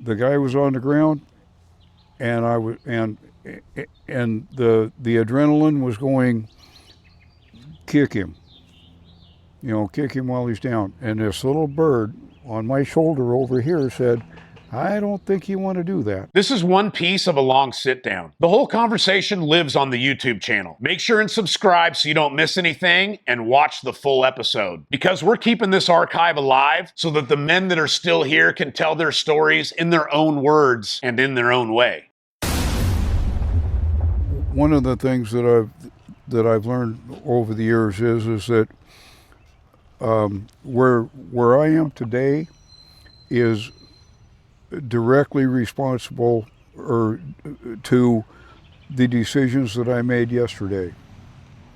the guy was on the ground, and I was and the adrenaline was going, kick him, kick him while he's down. And this little bird on my shoulder over here said, I don't think you want to do that. This is one piece of a long sit down. The whole conversation lives on the YouTube channel. Make sure and subscribe so you don't miss anything and watch the full episode. Because we're keeping this archive alive so that the men that are still here can tell their stories in their own words and in their own way. One of the things that I've learned over the years is that where I am today is directly responsible to the decisions that I made yesterday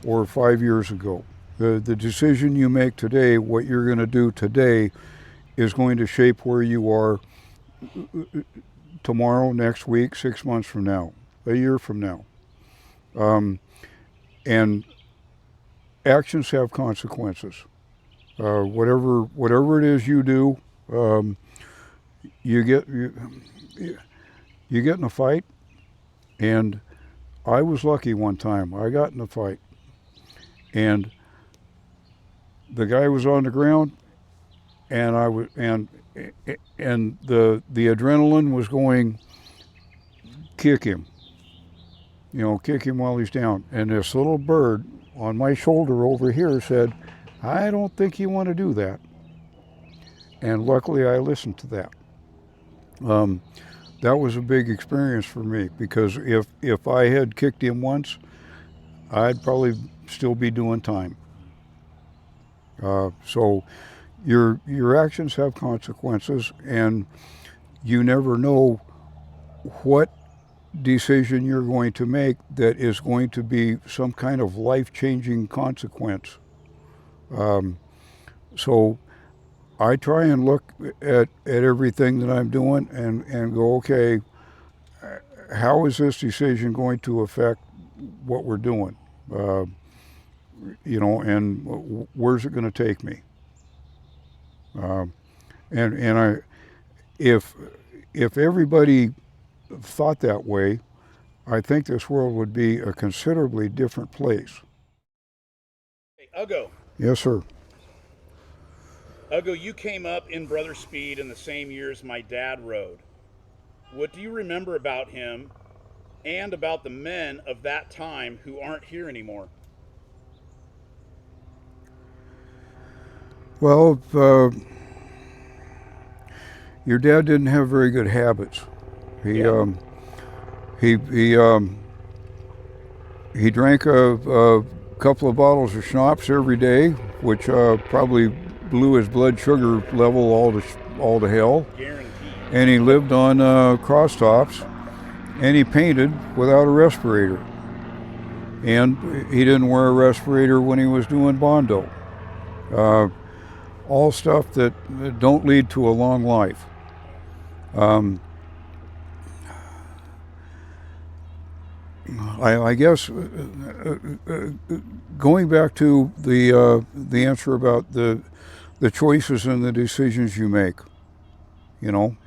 or 5 years ago. The decision you make today, what you're going to do today, is going to shape where you are tomorrow, next week, 6 months from now, a year from now. And actions have consequences. Whatever it is you do, you get in a fight, and I was lucky one time. I got in a fight, and the guy was on the ground, and I was and the adrenaline was going, kick him, kick him while he's down. And this little bird on my shoulder over here said, I don't think you want to do that. And luckily I listened to that. That was a big experience for me, because if I had kicked him once, I'd probably still be doing time. So your actions have consequences, and you never know what decision you're going to make that is going to be some kind of life-changing consequence. So I try and look at everything that I'm doing and go, okay, how is this decision going to affect what we're doing? And where's it going to take me? If everybody thought that way, I think this world would be a considerably different place. Hey, Uggo. Yes, sir. Uggo, you came up in Brother Speed in the same years my dad rode. What do you remember about him and about the men of that time who aren't here anymore? Well, your dad didn't have very good habits. He drank a couple of bottles of schnapps every day, which probably blew his blood sugar level all to hell. Guaranteed. And he lived on crosstops, and he painted without a respirator. And he didn't wear a respirator when he was doing Bondo. All stuff that don't lead to a long life. I guess going back to the answer about the choices and the decisions you make, you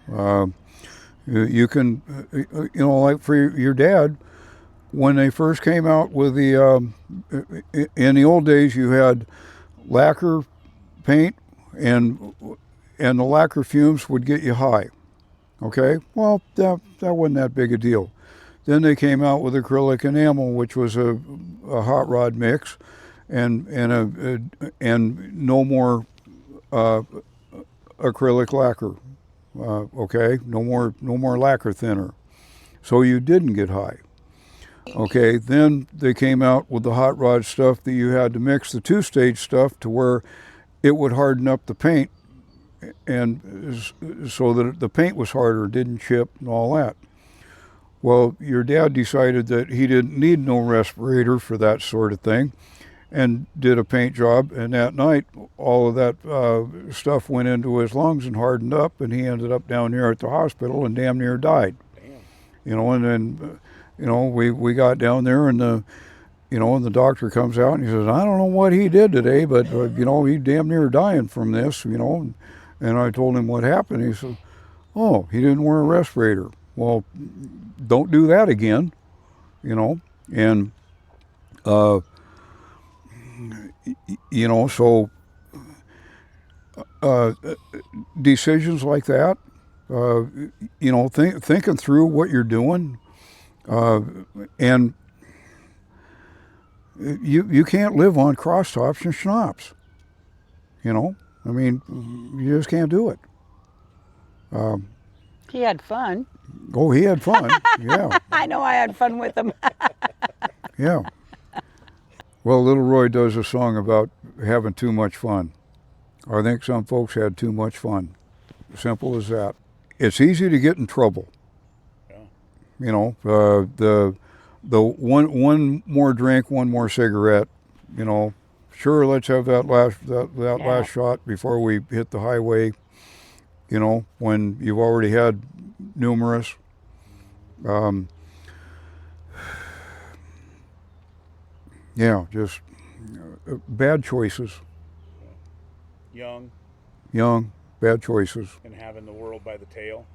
can, like for your dad, when they first came out with in the old days, you had lacquer paint, and the lacquer fumes would get you high. Okay, well, that wasn't that big a deal. Then they came out with acrylic enamel, which was a hot rod mix, and no more acrylic lacquer. Okay, no more lacquer thinner, so you didn't get high. Okay, then they came out with the hot rod stuff that you had to mix the two-stage stuff to where it would harden up the paint, and so that the paint was harder, didn't chip, and all that. Well, your dad decided that he didn't need no respirator for that sort of thing, and did a paint job, and that night all of that stuff went into his lungs and hardened up, and he ended up down here at the hospital and damn near died. Damn. And then we got down there, and and the doctor comes out and he says, I don't know what he did today, but he damn near dying from this, and I told him what happened. He said, Oh, he didn't wear a respirator. Well, don't do that again, you know. And, uh, you know, so uh, decisions like that, uh, you know, thinking through what you're doing, and you can't live on crosstops and schnapps, you know. I mean, you just can't do it. He had fun. Oh, he had fun. Yeah, I know I had fun with him. yeah. Well, Little Roy does a song about having too much fun. I think some folks had too much fun. Simple as that. It's easy to get in trouble. Yeah. You know, the one more drink, one more cigarette. You know, sure, let's have that Yeah. last shot before we hit the highway. You know, when you've already had numerous. Yeah, just bad choices. Young Young, bad choices. and having the world by the tail.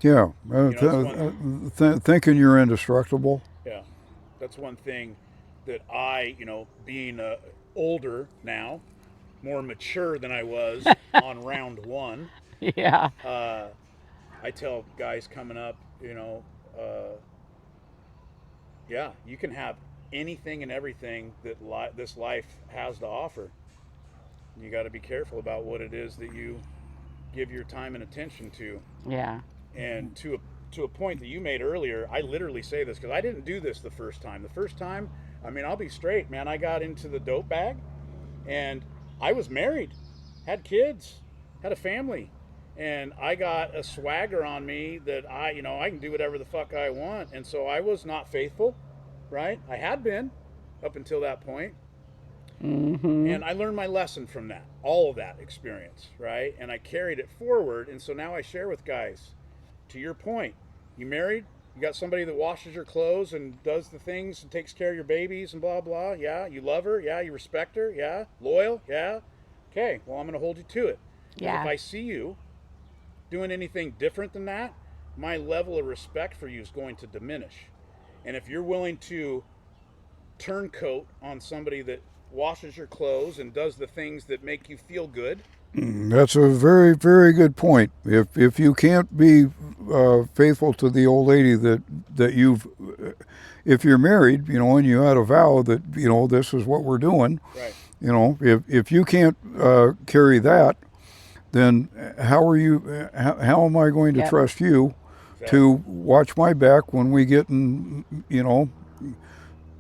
Yeah, You know, it's thinking you're indestructible. Yeah, that's one thing that I, being older now, more mature than I was on round one. Yeah. I tell guys coming up, yeah, you can have anything and everything that this life has to offer. You got to be careful about what it is that you give your time and attention to. Yeah. And to a point that you made earlier, I literally say this because I didn't do this the first time. The first time, I mean, I'll be straight, man. I got into the dope bag, and I was married, had kids, had a family, and I got a swagger on me that I can do whatever the fuck I want, and so I was not faithful, right? I had been up until that point. And I learned my lesson from that, all of that experience, right? And I carried it forward. And so now I share with guys, to your point, you married, you got somebody that washes your clothes and does the things and takes care of your babies and blah, blah. Yeah. You love her. Yeah. You respect her. Yeah. Loyal. Yeah. Okay. Well, I'm going to hold you to it. Yeah. If I see you doing anything different than that, my level of respect for you is going to diminish. And if you're willing to turncoat on somebody that washes your clothes and does the things that make you feel good. That's a very, very good point. If you can't be faithful to the old lady that you've, if you're married, you know, and you had a vow that this is what we're doing, right? You know, if you can't carry that, then how am I going to trust you to watch my back when we get in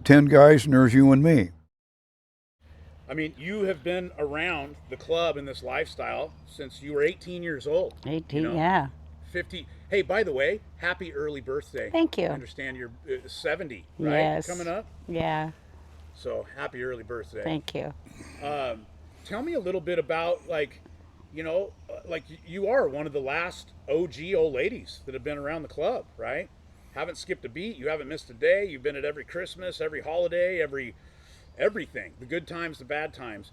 10 guys and there's you and me? I mean, you have been around the club and this lifestyle since you were 18 years old. 18, yeah. 50. Hey, by the way, happy early birthday. Thank you. I understand you're 70, right? Yes. Coming up? Yeah. So happy early birthday. Thank you. Tell me a little bit about, you are one of the last OG old ladies that have been around the club, right? Haven't skipped a beat. You haven't missed a day. You've been at every Christmas, every holiday, everything, the good times, the bad times.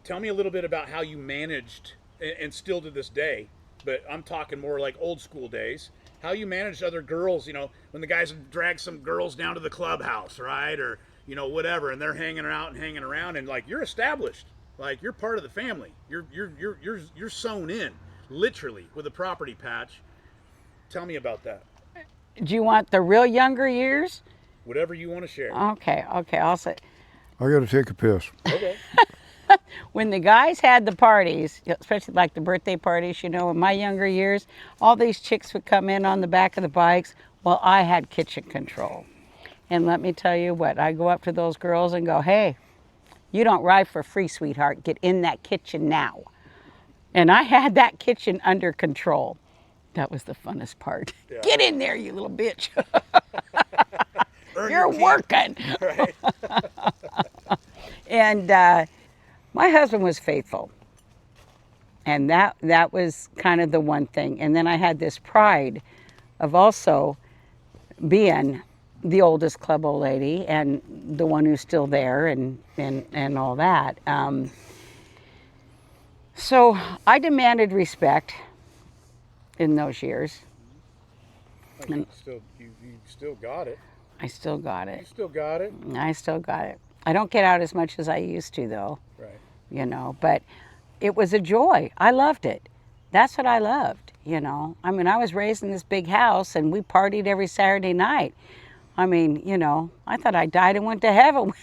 Tell me a little bit about how you managed, and still to this day, but I'm talking more like old school days, how you managed other girls, when the guys drag some girls down to the clubhouse, right? Or, whatever, and they're hanging around, and like, you're established, like you're part of the family. You're sewn in, literally, with a property patch. Tell me about that. Do you want the real younger years? Whatever you want to share. Okay, I'll say. I got to take a piss. Okay. When the guys had the parties, especially like the birthday parties, in my younger years, all these chicks would come in on the back of the bikes while I had kitchen control. And let me tell you what, I go up to those girls and go, hey, you don't ride for free, sweetheart. Get in that kitchen now. And I had that kitchen under control. That was the funnest part. Yeah. Get in there, you little bitch. You're working. Right. And my husband was faithful. And that was kind of the one thing. And then I had this pride of also being the oldest club old lady and the one who's still there and all that. So I demanded respect. in those years. Well, you still got it. I still got You it. still got it. I still got it. I don't get out as much as I used to, though, Right. you know, but it was a joy. I loved it. That's what I loved, you know. I mean, I was raised in this big house and we partied every Saturday night. I mean, you know, I thought I died and went to heaven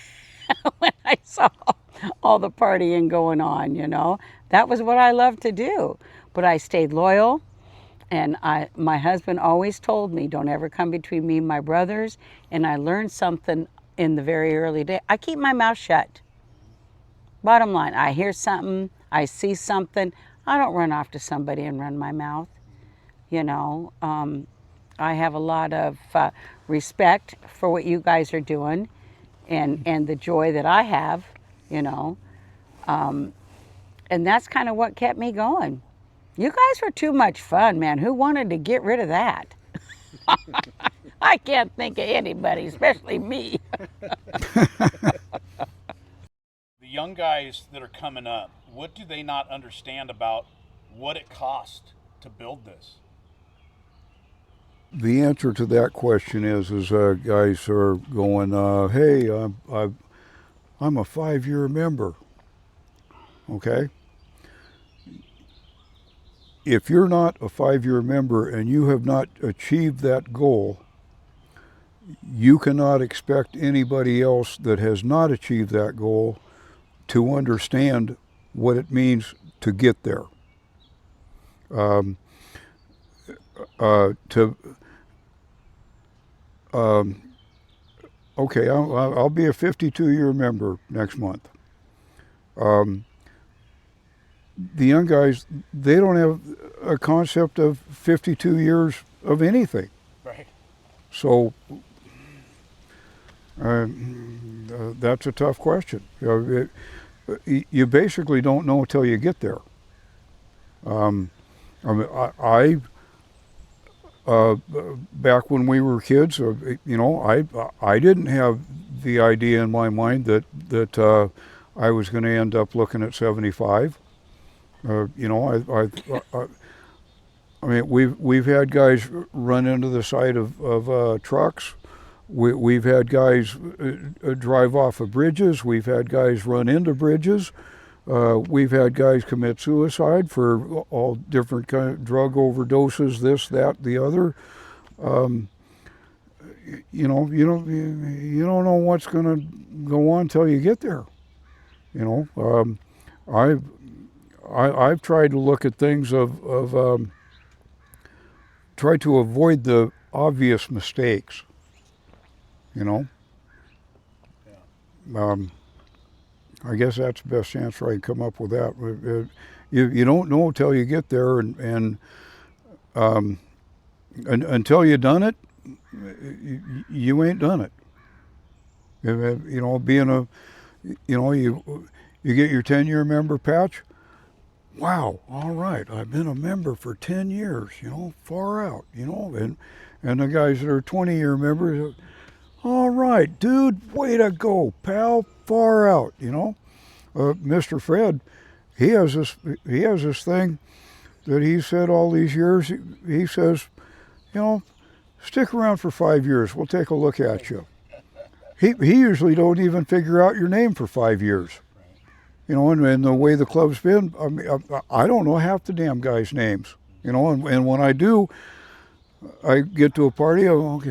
when I saw all the partying going on, you know. That was what I loved to do. But I stayed loyal. And my husband always told me, don't ever come between me and my brothers. And I learned something in the very early day. I keep my mouth shut. Bottom line, I hear something, I see something, I don't run off to somebody and run my mouth. You know, I have a lot of respect for what you guys are doing and the joy that I have, you know. And that's kind of what kept me going. You guys were too much fun, man. Who wanted to get rid of that? I can't think of anybody, especially me. The young guys that are coming up, what do they not understand about what it cost to build this? The answer to that question is guys are going, hey, I'm a 5-year member. Okay? If you're not a 5-year member and you have not achieved that goal, you cannot expect anybody else that has not achieved that goal to understand what it means to get there. Okay, I'll be a 52-year member next month. The young guys, they don't have a concept of 52 years of anything. Right. So that's a tough question. You basically don't know until you get there. I mean, back when we were kids, you know, I didn't have the idea in my mind that I was going to end up looking at 75. You know, I mean, we've had guys run into the side of trucks. We've had guys drive off of bridges. We've had guys run into bridges. We've had guys commit suicide for all different kind of drug overdoses, this, that, the other. You know, you don't know what's going to go on until you get there. You know, I've tried to look at things try to avoid the obvious mistakes. You know. Yeah. I guess that's the best answer I can come up with that. You don't know until you get there, and until you done it, you ain't done it. You know, you get your 10-year member patch. Wow, all right, I've been a member for 10 years. You know, far out. You know, and the guys that are 20-year members. All right, dude, way to go, pal. Far out, you know. Mr. Fred, he has this thing that he said all these years. He says, you know, stick around for 5 years. We'll take a look at you. He usually don't even figure out your name for 5 years. You know, and the way the club's been, I mean, I don't know half the damn guys' names. You know, and when I do, I get to a party. I go,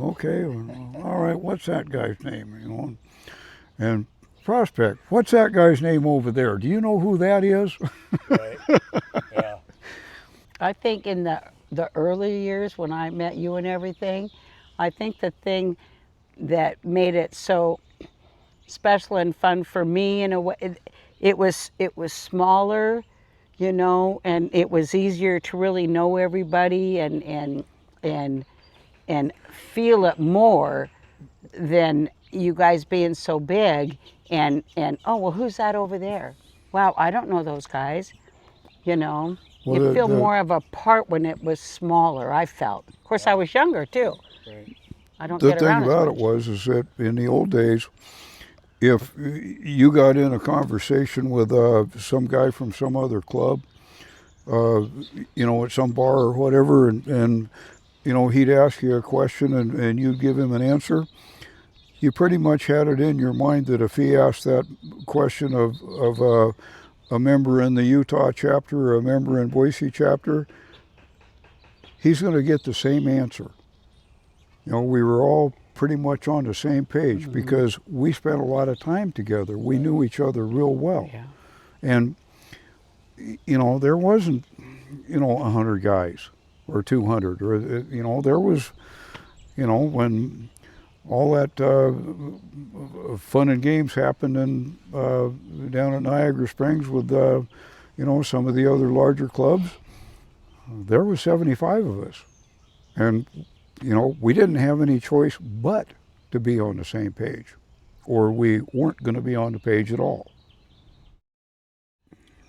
okay, all right. What's that guy's name? You know, and prospect. What's that guy's name over there? Do you know who that is? Right. Yeah. I think in the early years when I met you and everything, I think the thing that made it so special and fun for me in a way, it was smaller, you know, and it was easier to really know everybody and feel it more than you guys being so big and oh, well, who's that over there? Wow, I don't know those guys, you know. Well, you feel more of a part when it was smaller, I felt. Of course, I was younger too. Right. I don't The get thing around as about much. it was that in the old days, if you got in a conversation with some guy from some other club, at some bar or whatever, and he'd ask you a question and you'd give him an answer, you pretty much had it in your mind that if he asked that question of a member in the Utah chapter or a member in Boise chapter, he's going to get the same answer. We were all pretty much on the same page because we spent a lot of time together. We knew each other real well. Yeah. And, there wasn't, 100 guys or 200 or, there was, when all that fun and games happened down at Niagara Springs with, some of the other larger clubs, there was 75 of us. And, we didn't have any choice but to be on the same page, or we weren't going to be on the page at all.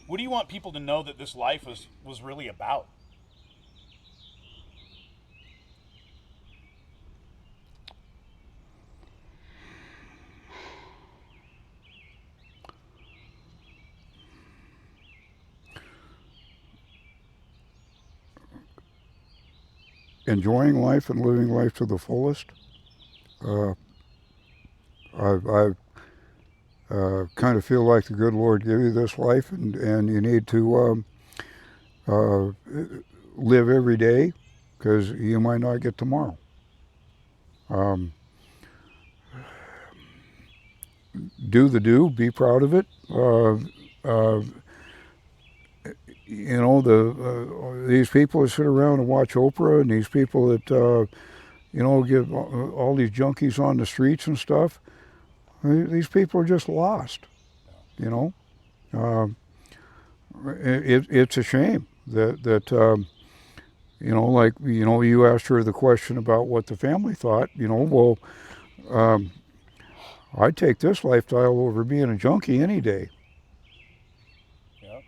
What do you want people to know that this life was really about? Enjoying life and living life to the fullest. I kind of feel like the good Lord gave you this life, and you need to live every day, because you might not get tomorrow. Do the do, be proud of it. These people that sit around and watch Oprah, and these people that get all these junkies on the streets and stuff. These people are just lost. It's a shame that you asked her the question about what the family thought. I'd take this lifestyle over being a junkie any day. Yeah.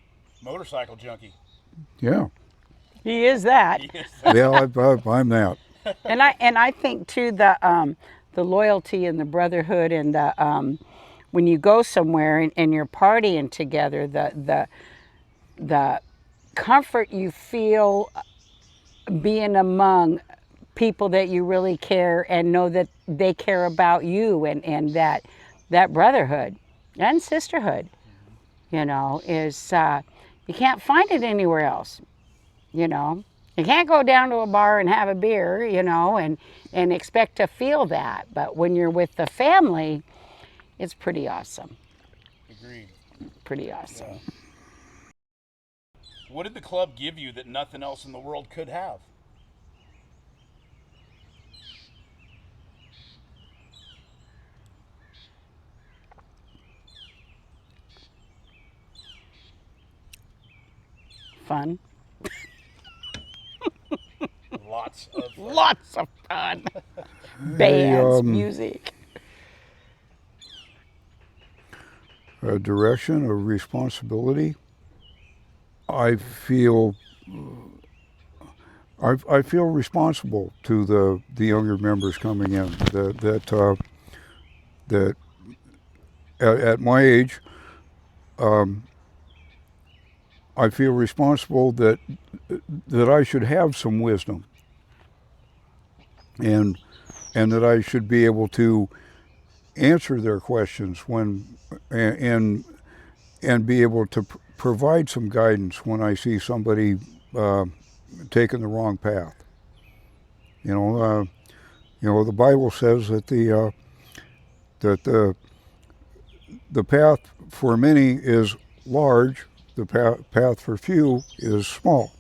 Motorcycle junkie. Yeah. He is that. Yeah, I'm that. And I think too the loyalty and the brotherhood and the when you go somewhere and you're partying together, the comfort you feel being among people that you really care and know that they care about you, and that brotherhood and sisterhood, is you can't find it anywhere else. You can't go down to a bar and have a beer, and expect to feel that. But when you're with the family, it's pretty awesome. Agreed. Pretty awesome. Yeah. What did the club give you that nothing else in the world could have? Fun. Lots of fun. Lots of fun. Bands, music. A direction, a responsibility. I feel responsible to the younger members coming in. That at my age, I feel responsible that I should have some wisdom, and that I should be able to answer their questions and be able to provide some guidance when I see somebody taking the wrong path. The Bible says that the path for many is large, the path for few is small.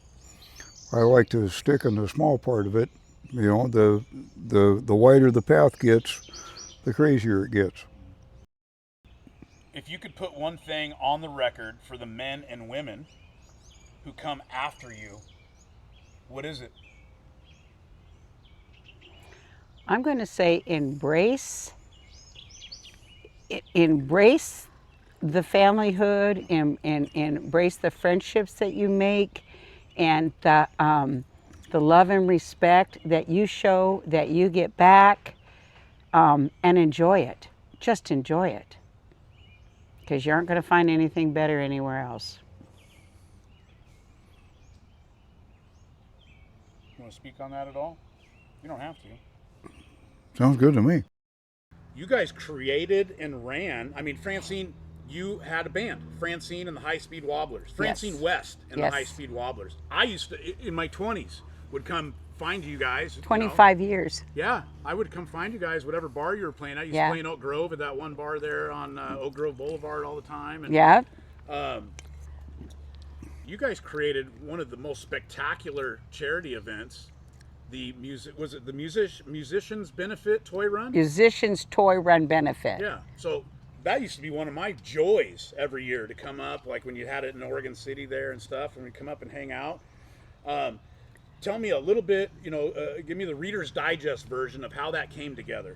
I like to stick in the small part of it. The wider the path gets, the crazier it gets. If you could put one thing on the record for the men and women who come after you, what is it? I'm going to say embrace the familyhood, and embrace the friendships that you make, and the love and respect that you show, that you get back, and enjoy it. Just enjoy it, because you aren't going to find anything better anywhere else. You want to speak on that at all? You don't have to. Sounds good to me. You guys created and ran. I mean, Francine, you had a band, Francine and the High Speed Wobblers, Francine Yes. West and Yes. the High Speed Wobblers. I used to, in my 20s, would come find you guys. 25 years. Yeah, I would come find you guys, whatever bar you were playing at. I used Yeah. to play in Oak Grove at that one bar there on Oak Grove Boulevard all the time. And, Yeah. you guys created one of the most spectacular charity events. Was it the musicians benefit toy run? Musicians Toy Run Benefit. Yeah. So that used to be one of my joys every year to come up, like when you had it in Oregon City there and stuff, and we come up and hang out. Tell me a little bit, give me the Reader's Digest version of how that came together.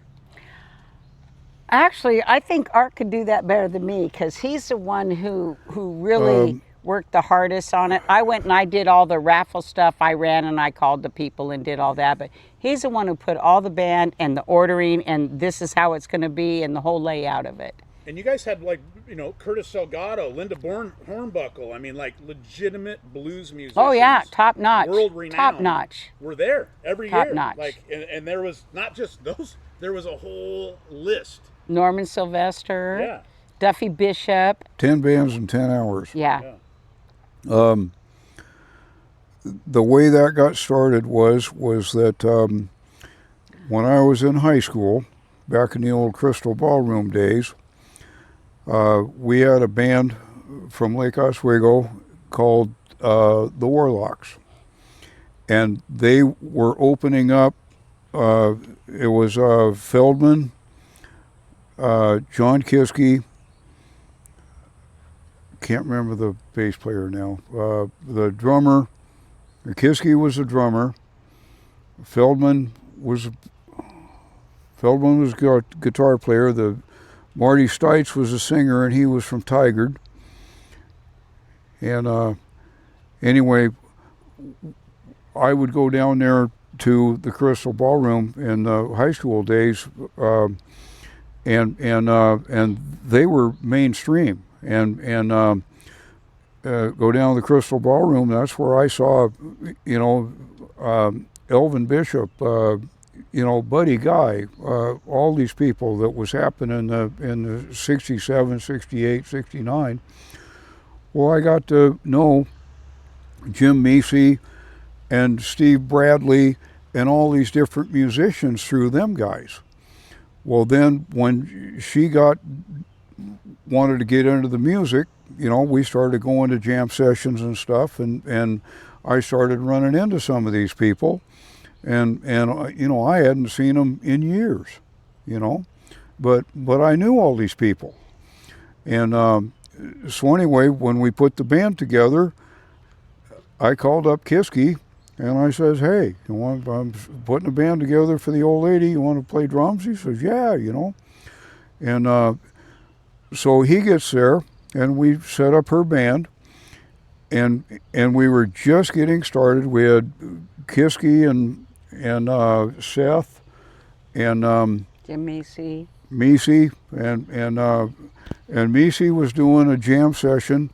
Actually, I think Art could do that better than me because he's the one who really worked the hardest on it. I went and I did all the raffle stuff. I ran and I called the people and did all that. But he's the one who put all the band and the ordering and this is how it's going to be and the whole layout of it. And you guys had Curtis Salgado, Linda Hornbuckle. I mean, like legitimate blues musicians. Oh yeah, top notch. World renowned. Top notch. We're there every Top year. notch. Like, and there was not just those. There was a whole list. Norman Sylvester. Yeah. Duffy Bishop. 10 bands in 10 hours. Yeah. The way that got started was that when I was in high school, back in the old Crystal Ballroom days, we had a band from Lake Oswego called the Warlocks. And they were opening up, it was Feldman, John Kiske, can't remember the bass player now, the drummer, Kiske was the drummer, Feldman was a guitar player, the Marty Stites was a singer, and he was from Tigard. And anyway, I would go down there to the Crystal Ballroom in the high school days, and they were mainstream. And go down to the Crystal Ballroom. That's where I saw, Elvin Bishop. Buddy Guy, all these people that was happening in the 67, 68, 69. Well, I got to know Jim Meesey and Steve Bradley and all these different musicians through them guys. Well, then when she wanted to get into the music, we started going to jam sessions and stuff, and I started running into some of these people. And I hadn't seen them in years, but I knew all these people. And so anyway, when we put the band together, I called up Kiske and I says, hey, I'm putting a band together for the old lady. You want to play drums? He says, yeah, And so he gets there and we set up her band. And we were just getting started. We had Kiske and Seth and Jim Meesey. And Meesey was doing a jam session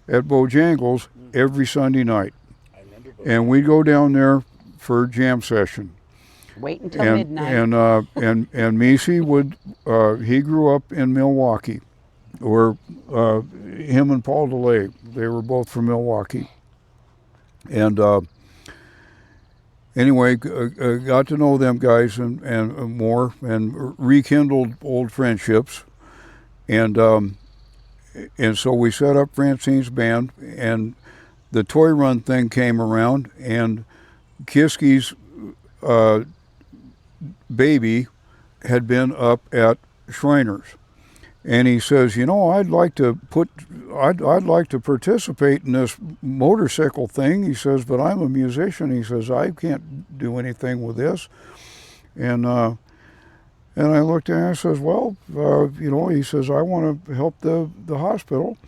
at Bojangles every Sunday night. I remember. And we'd go down there for a jam session. Wait until midnight. And Meesey he grew up in Milwaukee, or him and Paul DeLay, they were both from Milwaukee. And anyway, got to know them guys and more, and rekindled old friendships. And so we set up Francine's band, and the toy run thing came around, and Kiske's baby had been up at Shriners. And he says, I'd like to participate in this motorcycle thing. He says, but I'm a musician. He says, I can't do anything with this. And I looked at him and I says, well, he says, I want to help the hospital.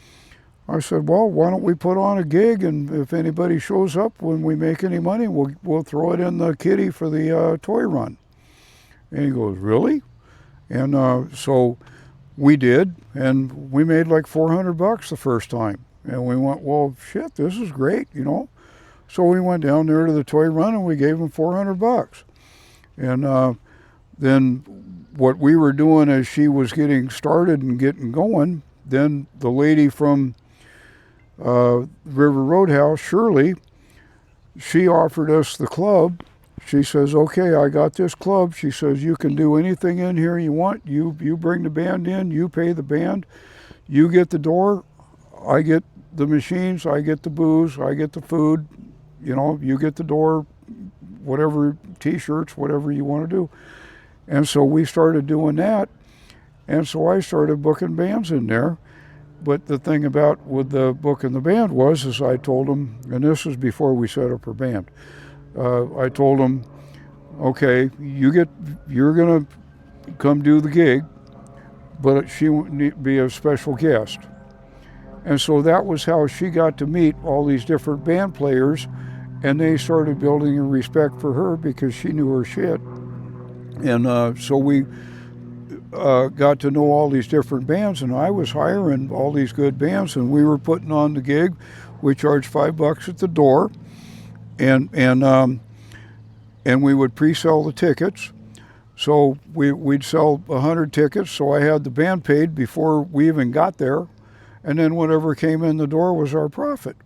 I said, well, why don't we put on a gig, and if anybody shows up when we make any money, we'll throw it in the kitty for the toy run. And he goes, really? And so we did, and we made like $400 the first time. And we went, well, shit, this is great, So we went down there to the toy run and we gave them $400. And then what we were doing as she was getting started and getting going, then the lady from River Roadhouse, Shirley, she offered us the club. She says, okay, I got this club. She says, you can do anything in here you want. You bring the band in, you pay the band, you get the door, I get the machines, I get the booze, I get the food, you know, you get the door, whatever, t-shirts, whatever you want to do. And so we started doing that. And so I started booking bands in there. But the thing about with the book and the band was, is I told them, and this was before we set up her band, I told them, okay, you're gonna come do the gig, but she won't be a special guest. And so that was how she got to meet all these different band players, and they started building a respect for her because she knew her shit. And so we got to know all these different bands, and I was hiring all these good bands, and we were putting on the gig. We charged $5 at the door, and we would pre-sell the tickets. So we'd sell 100 tickets, so I had the band paid before we even got there, and then whatever came in the door was our profit.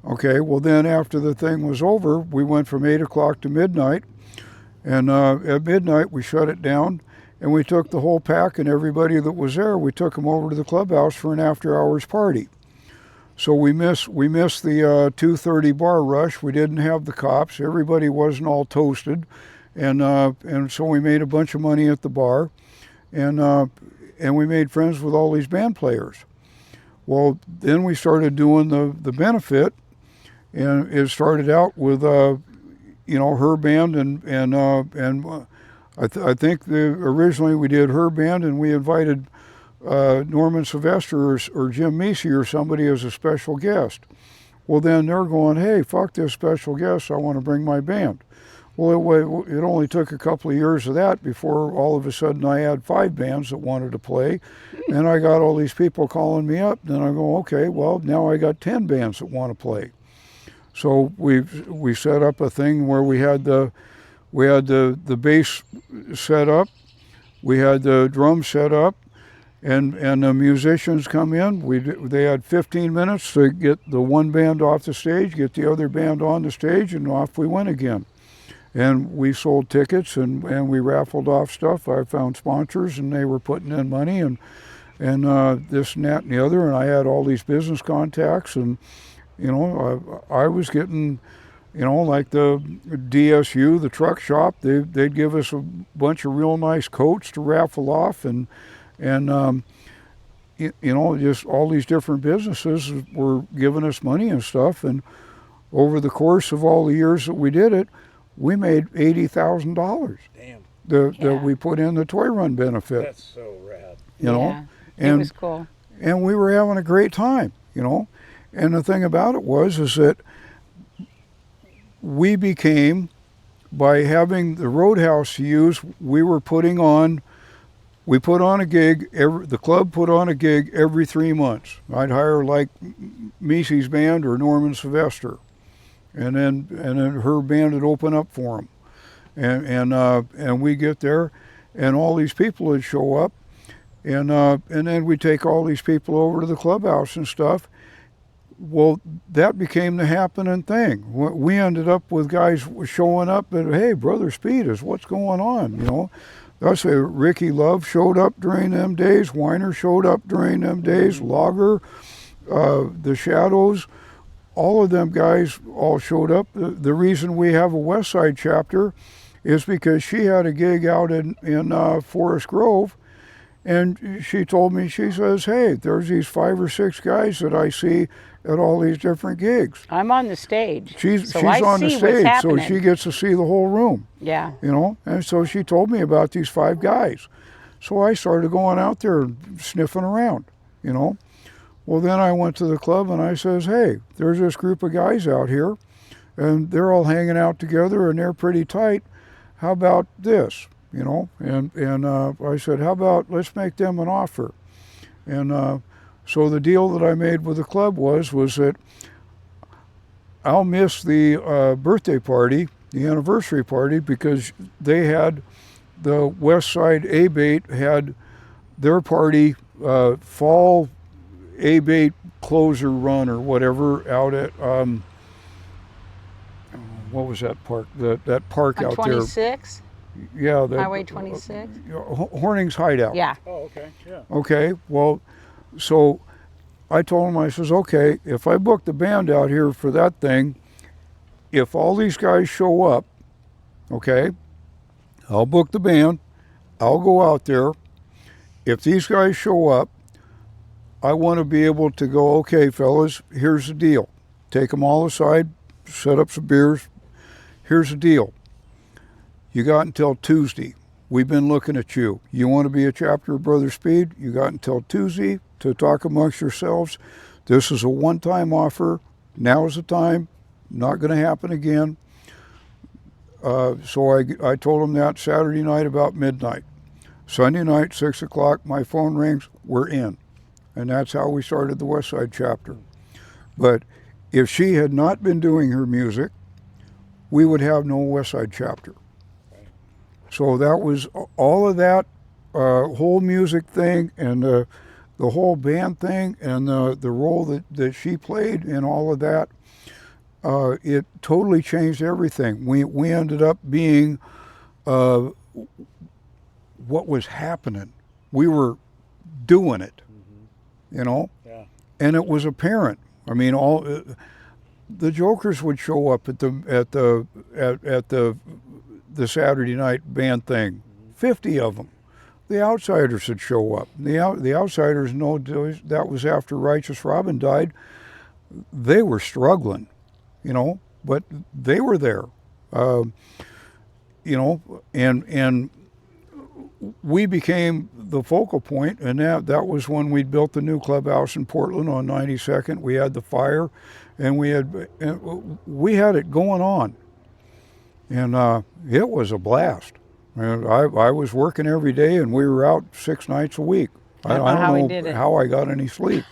Okay, well then after the thing was over, we went from 8 o'clock to midnight, and at midnight we shut it down. And we took the whole pack and everybody that was there, we took them over to the clubhouse for an after-hours party. So we missed the 2:30 bar rush. We didn't have the cops. Everybody wasn't all toasted, and so we made a bunch of money at the bar, and we made friends with all these band players. Well, then we started doing the benefit, and it started out with her band and. I think originally we did her band, and we invited Norman Sylvester or Jim Meesey or somebody as a special guest. Well, then they're going, hey, fuck this special guest, I want to bring my band. Well, it only took a couple of years of that before all of a sudden I had 5 bands that wanted to play, and I got all these people calling me up. Then I go, okay, well, now I got 10 bands that want to play. So we set up a thing where we had the bass set up, we had the drums set up, and the musicians come in. They had 15 minutes to get the one band off the stage, get the other band on the stage, and off we went again. And we sold tickets and we raffled off stuff. I found sponsors, and they were putting in money and this and that and the other. And I had all these business contacts, and I was getting. Like the DSU, the truck shop, they'd give us a bunch of real nice coats to raffle off, and just all these different businesses were giving us money and stuff. And over the course of all the years that we did it, we made $80,000. Damn. That we put in the toy run benefit. That's so rad. Yeah, and it was cool. And we were having a great time, And the thing about it is that we became, by having the Roadhouse to use, we put on a gig, the club put on a gig every 3 months. I'd hire like Meesey's band or Norman Sylvester, and then her band would open up for them. And we get there, and all these people would show up, and then we take all these people over to the clubhouse and stuff. Well, that became the happening thing. We ended up with guys showing up and, hey, Brother Speed, what's going on, That's Ricky Love showed up during them days. Weiner showed up during them days. Lager, the Shadows, all of them guys all showed up. The reason we have a West Side chapter is because she had a gig out in Forest Grove, and she told me, she says, hey, there's these 5 or 6 guys that I see at all these different gigs. I'm on the stage. She's I on the see what's stage, so happening. she gets to see the whole room. Yeah. And so she told me about these 5 guys. So I started going out there and sniffing around, Well, then I went to the club and I says, hey, there's this group of guys out here, and they're all hanging out together and they're pretty tight. How about this? And I said, how about let's make them an offer? And so the deal that I made with the club was that I'll miss the birthday party, the anniversary party, because they had the West Side A-Bait had their party, fall A-Bait closer run or whatever out at what was that park? That park On out 26, there. Yeah, that Highway 26. Horning's Hideout. Yeah. Oh, okay. Yeah. Okay. Well, so I told him, I says, okay, if I book the band out here for that thing, if all these guys show up, okay, I'll book the band. I'll go out there. If these guys show up, I want to be able to go, okay, fellas, here's the deal. Take them all aside, set up some beers. Here's the deal. You got until Tuesday. We've been looking at you. You want to be a chapter of Brother Speed? You got until Tuesday to talk amongst yourselves. This is a one-time offer. Now is the time. Not going to happen again. So I told them that Saturday night about midnight. Sunday night, 6 o'clock, my phone rings. We're in. And that's how we started the West Side chapter. But if she had not been doing her music, we would have no West Side chapter. So that was all of that whole music thing and the whole band thing and the role that she played in all of that. It totally changed everything. We ended up being what was happening. We were doing it, you know, Yeah. and it was apparent. I mean, all the jokers would show up at the Saturday night band thing, 50 of them. The Outsiders would show up. The Outsiders know that was after Righteous Robin died. They were struggling, you know, but they were there, you know, and we became the focal point, and that was when we built the new clubhouse in Portland on 92nd. We had the fire, and we had it going on, and it was a blast. And I was working every day, and we were out 6 nights a week. I don't know how I got any sleep.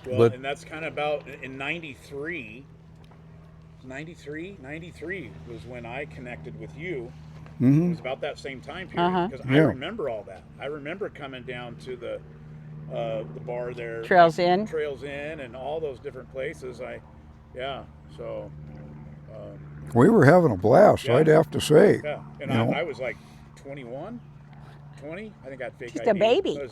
Well, and that's kind of about in 93 was when I connected with you. Mm-hmm. It was about that same time period because I remember all that. I remember coming down to the bar there, Trails Inn, and all those different places. So we were having a blast. Yeah. I'd have to say. Yeah, and I was like 21, 20. I think I had fake just ID. a baby. So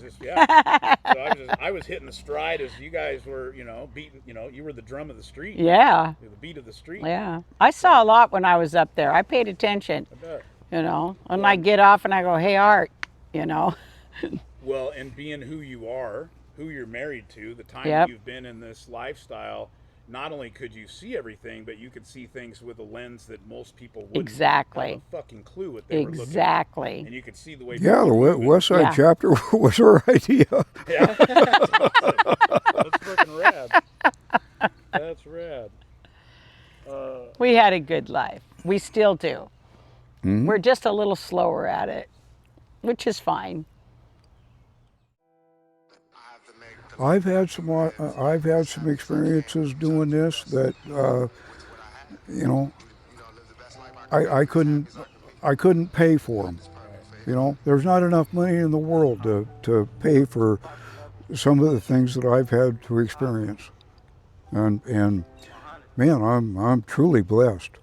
I was hitting the stride as you guys were, beating. You were the drum of the street. Yeah. The beat of the street. Yeah. I saw a lot when I was up there. I paid attention. I bet. And I get off and I go, hey, Art, Well, and being who you are, who you're married to, the time Yep. you've been in this lifestyle, not only could you see everything, but you could see things with a lens that most people wouldn't Exactly. have a fucking clue what they were looking at. Exactly. And you could see the way Yeah, the people were moving. West Side Yeah. chapter was our idea. Yeah. That's freaking rad. That's rad. We had a good life. We still do. Mhm. We're just a little slower at it, which is fine. I've had some experiences doing this that I couldn't pay for them. There's not enough money in the world to pay for some of the things that I've had to experience, and man, I'm truly blessed.